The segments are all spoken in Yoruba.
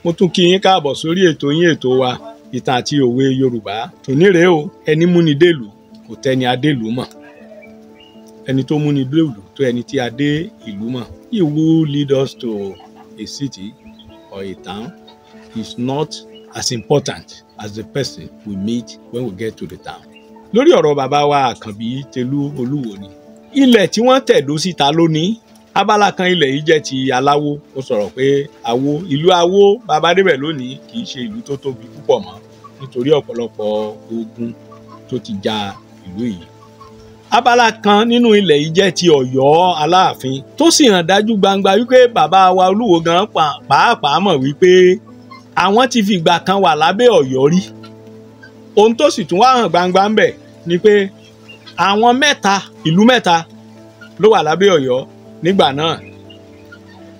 Mo tún kí yín káàbọ̀ sórí ètò yín ètò wa ìtàn àti òwe Yorùbá. Tòní rèé o, ẹni múni dèlú kò tẹ́ni adélú mọ̀. Ẹni tó múni dèlú tó ẹni tí a dé ìlú mọ̀. He who lead us to a city or a town is not as important as the person we meet when we get to the town. Lórí ọ̀rọ̀ bàbá wa Àkànbí Tẹ̀lú Olúwo ni. Ilẹ̀ tí wọ́n tẹ̀dó síta lónìí. Abala kan ilẹ̀ yìí jẹ́ ti aláwo. Ó sọ̀rọ̀ pé àwo ìlú Awo bàbá débẹ̀ lónìí kì í ṣe ìlú tó tóbi púpọ̀ mọ́ nítorí ọ̀pọ̀lọpọ̀ ogun tó ti ja ìlú yìí. Abala kan nínú ilẹ̀ yìí jẹ́ ti Ọ̀yọ́ Aláàfin tó sì hàn dájú gbangba wípé bàbá wa Olúwo gan pàápàá mọ̀ wípé àwọn ti fi ìgbà kan wà lábẹ́ Ọ̀yọ́ rí. Ohun tó sì tún wá hàn gbangba ń bẹ̀ ni pé àwọn ìlú mẹ́ta ló wà lábẹ́ Ọ̀yọ́ nígbà náà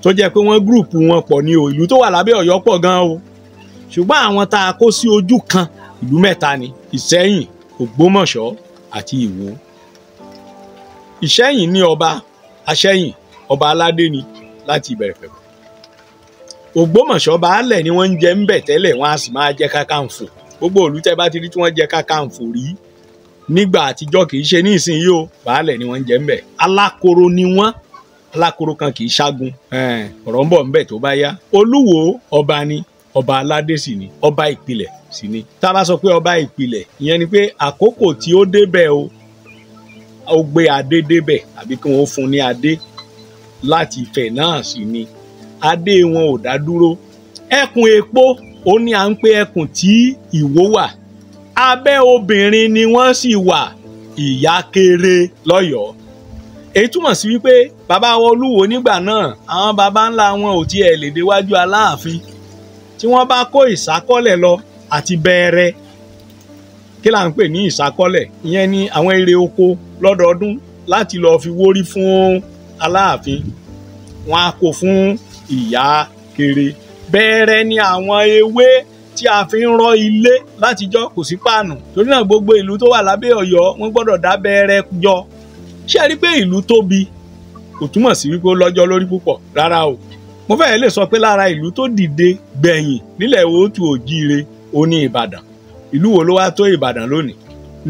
tó jẹ́ pé wọ́n gúrùpù wọn pọ̀ ní o. Ìlú tó wà lábẹ́ Ọ̀yọ́ pọ̀ gan o, ṣùgbọ́n àwọn tá a kó sí ojú kan ìlú mẹ́ta ni: Ìṣẹ́yìn, Ògbómọ̀ṣọ́ àti Ìwó. Ìṣẹ́yìn ní ọba Aṣẹ́yìn, ọba aládé ni láti ìbẹ̀rẹ̀ pẹ̀pẹ̀. Ògbómọ̀ṣọ́ baálẹ̀ ni wọ́n ń jẹ ń bẹ̀ tẹ́lẹ̀, wọ́n á sì máa jẹ kákàǹfò. Gbogbo ìlú tẹ́ bá ti rí tí wọ́n jẹ kákàǹfò rí nígbà àtijọ́ kì í ṣe ní ìsinyìí o, baálẹ̀ ni wọ́n ń jẹ ń bẹ̀. Alákoro ni wọ́n, alákoro kan kì í ṣágun. Ọ̀rọ̀ ń bọ̀ ń bẹ̀ tó bá yá. Olúwo ọba ni, ọba aládé sì ni, ọba ìpìlẹ̀ sì ni. Tá a bá sọ pé ọba ìpìlẹ̀, ìyẹn ni pé àkókò tí ó débẹ̀ o, ó gbé adé débẹ̀ àbí kí wọ́n fún ní adé láti Ifẹ̀ náà sì ni. Adé wọn ò dá dúró. Ẹkùn Èpo ó ní à ń pè ẹkùn tí Ìwó wà. Abẹ́ obìnrin ni wọ́n sì wà, ìyá kéré lọ́yọ̀ọ́. Èyí túmọ̀ sí wípé bàbá wa Olúwo nígbà náà àwọn baba ńlá wọn ò tiẹ̀ lè déwájú Aláàfin. Tí wọ́n bá kó ìsákọ́lẹ̀ lọ àti bẹ̀rẹ̀, kí là ń pè ní ìsákọ́lẹ̀? Ìyẹn ni àwọn èrè oko lọ́dọọdún láti lọ fi wórí fún Aláàfin. Wọ́n á kó fún ìyá kéré. Bẹ̀rẹ̀ ni àwọn ewé tí a fi ń rọ́ ilé látijọ́, kò sí páànù. Torí náà gbogbo ìlú tó wà lábẹ́ Ọ̀yọ́ wọ́n gbọ́dọ̀ dá bẹ̀rẹ̀ jọ. Ṣé ẹ rí pé ìlú tóbi kò túmọ̀ sí wípé ó lọ́jọ́ lórí púpọ̀ rárá o. Mo fẹ́ lè sọ pé lára ìlú tó dìde gbẹ̀yìn nílẹ̀ Òtù Òjíire ó ní Ìbàdàn. Ìlú wo ló wá tó Ìbàdàn lónìí?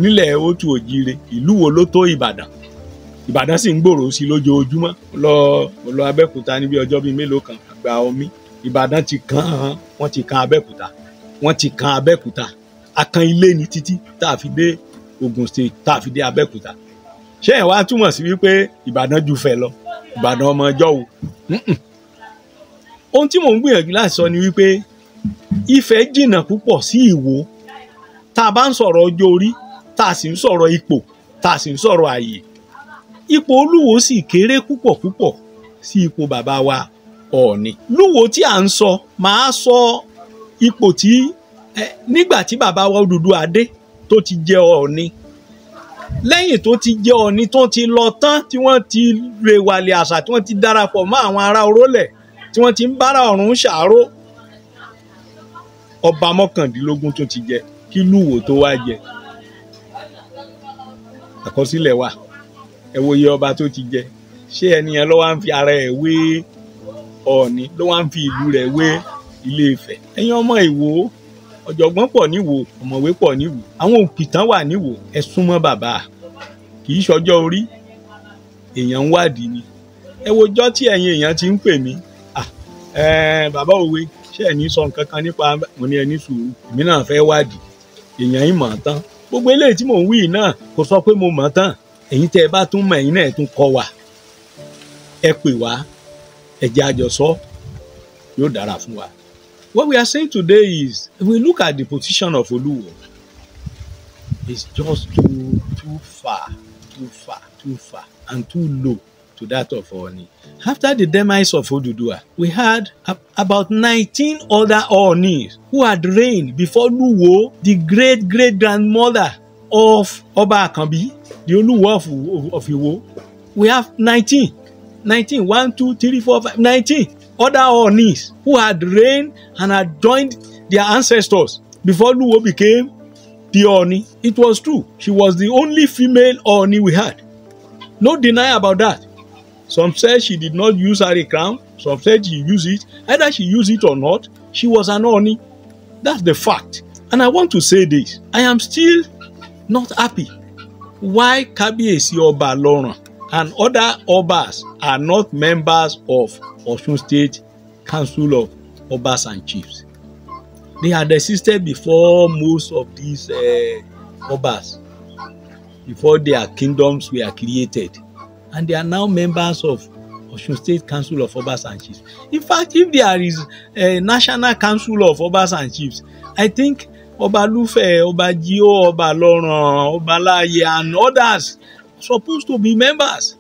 Nílẹ̀ Òtù Òjíire ìlú wo ló tó Ìbàdàn? Ìbàdàn sì ń gbòòrò sí lójoojúmọ́. Mo lọ Abẹ́òkúta níbi ọjọ́ bíi mélòó kan, àgbà omi. Ìbàdàn ti wọ́n ti kan Abẹ́òkúta. Wọ́n ti kan Abẹ́òkúta. Akan ilé ni títí tá a fi dé Ògùn State, tá a fi dé Abẹ́òkúta. Ṣé ẹ̀ wá túmọ̀ sí wípé Ìbàdàn ju Ifẹ̀ lọ? Ìbàdàn ọmọ ọjọ́ wo? Ohun tí mò ń gbìyànjú láti sọ ni wípé Ifẹ̀ jìnnà púpọ̀ sí Ìwó. Tá a bá ń sọ̀rọ̀ ọjọ́ orí, tá a sì ń sọ̀rọ̀ ipò, tá a sì ń sọ̀rọ̀ àyè, ipò Olúwo sì kéré púpọ̀ sí ipò bàbá wa Ọọ̀ni. Lúwo tí à ń sọ, màá sọ ipò tí nígbà tí bàbá wa Odùduwà dé tó ti jẹ Ọọ̀ni. Lẹ́yìn tó ti jẹ́ Ọọ̀ni tó ti lọ tán, tí wọ́n ti rèwàlẹ̀ àṣà, tí wọ́n ti darapọ̀ mọ́ àwọn ará Orólẹ̀, tí wọ́n ti ń bára ọ̀run ṣàárò, ọba 19 tó ti jẹ kí Lúwo tó wá jẹ. Àkọsílẹ̀ wà, ẹ wo iye ọba tó ti jẹ. Ṣé ẹnìyẹn ló wá ń fi ara ẹ̀ wé Ọọ̀ni, ló wá ń fi ìlú rẹ̀ wé Ilé Ifẹ̀? Ẹ̀yin ọmọ Ìwó, ọ̀jọ̀gbọ́n pọ̀ níwò, ọ̀mọ̀wé pọ̀ níwò, àwọn òpìtàn wà níwò. Ẹ súnmọ́ bàbá, kì í ṣọjọ́ orí, èèyàn ń wádìí ni. Ẹ wojọ́ tí ẹ̀yin èèyàn ti ń pè mí, bàbá òwe, ṣé ẹ̀ ní sọ nǹkan kan nípa? Mo ní ẹ ní sùúrù, èmi náà fẹ́ wádìí. Èèyàn yìí mọ̀ tán. Gbogbo eléyìí tí mò ń wí náà kò sọ pé mo mọ̀ tán. Ẹ̀yin tẹ́ ẹ bá tún mọ̀, ẹ̀yin náà tún kọ́ wa. Ẹ pè wá, ẹ jẹ́ àjọsọ, yóò dára fún wa. What we are saying today is, if we look at the position of Olúwo, it's just too far, and too low to that of Ọọ̀ni. After the demise of Odùduwà, we had about 19 other Ọọ̀nis who had reigned before Lúwo, the great-great-grandmother of Ọba Àkànbí, the Olúwo of Ìwó. We have 19, 1, 2, 3, 4, 5, 19 other Ọọ̀nis who had reigned and had joined their ancestors before Lúwo became the Ọọ̀ni. It was true. She was the only female Ọọ̀ni we had. No deny about that. Some said she did not use her crown. Some said she used it. Either she used it or not, She was an Oni. That's the fact. And I want to say this. I am still not happy why Kabiyesi Oba Aloran and other Obas are not members of Osun State Council of Obas and Chiefs. They had existed before most of these Obas, before their kingdoms were created. And they are now members of Osun State Council of Obas and Chiefs. In fact, if there is a National Council of Obas and Chiefs, I think Oba Lufe, Oba Jio, Oba Aloran, Oba Laye, and others are supposed to be members.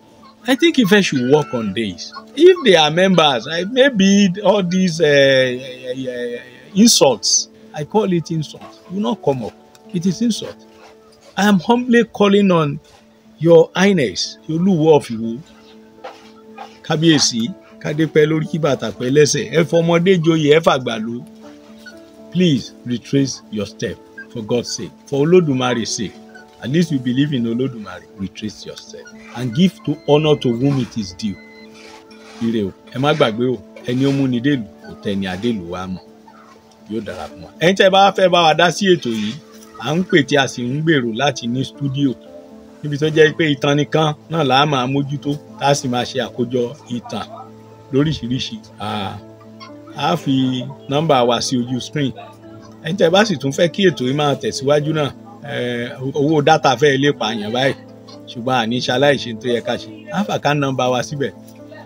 I think Ife should work on this. If they are members, maybe all these insults, I call it insults, will not come up. It is insult. I am humbly calling on Your Highness, Olúwo of Iwo, Kábíyèsí, kádépẹ́ lórí kí bàtà pẹ́ lẹ́sẹ̀, ẹ fọmọdé joyè ẹ fàgbà lọ. Please retrace your step for God's sake, for Olódùmarè's sake. At least you believe in Olódùmarè. Retrace your step and give to honor to whom it is due. Ire o, ẹ má gbàgbé o, ẹni ó mú ni dèlù kò tẹni adélù wá mọ̀. Yóò dára fún wa. Ẹ̀yin tẹ́ bá fẹ́ bá wa dá sí ètò yìí, à ń pè tí a sì ń gbèrò láti ní stúdíò. Níbi tó jẹ́ pé ìtàn nìkan náà là á máa mójútó, tá a sì máa ṣe àkójọ ìtàn lóríṣiríṣi. A fi nọ́mbà wa sí ojú screen. Ẹ̀yin tẹ́ bá sì tún fẹ́ kí ètò yìí máa tẹ̀síwájú náà, owó dátà fẹ́ lè pààyàn báyìí, ṣùgbọ́n àní ṣaláìṣe tó yẹ ká ṣe. A fà ká nọ́mbà wa síbẹ̀,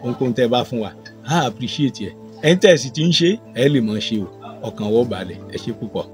ohunkóhun tẹ́ bá fún wa, a appreciate ẹ̀. Ẹ̀yin tẹ́ sì ti ń ṣe, ẹ lè mọ̀ ṣe o, ọkàn wọ́ balẹ̀. Ẹ ṣé púpọ̀.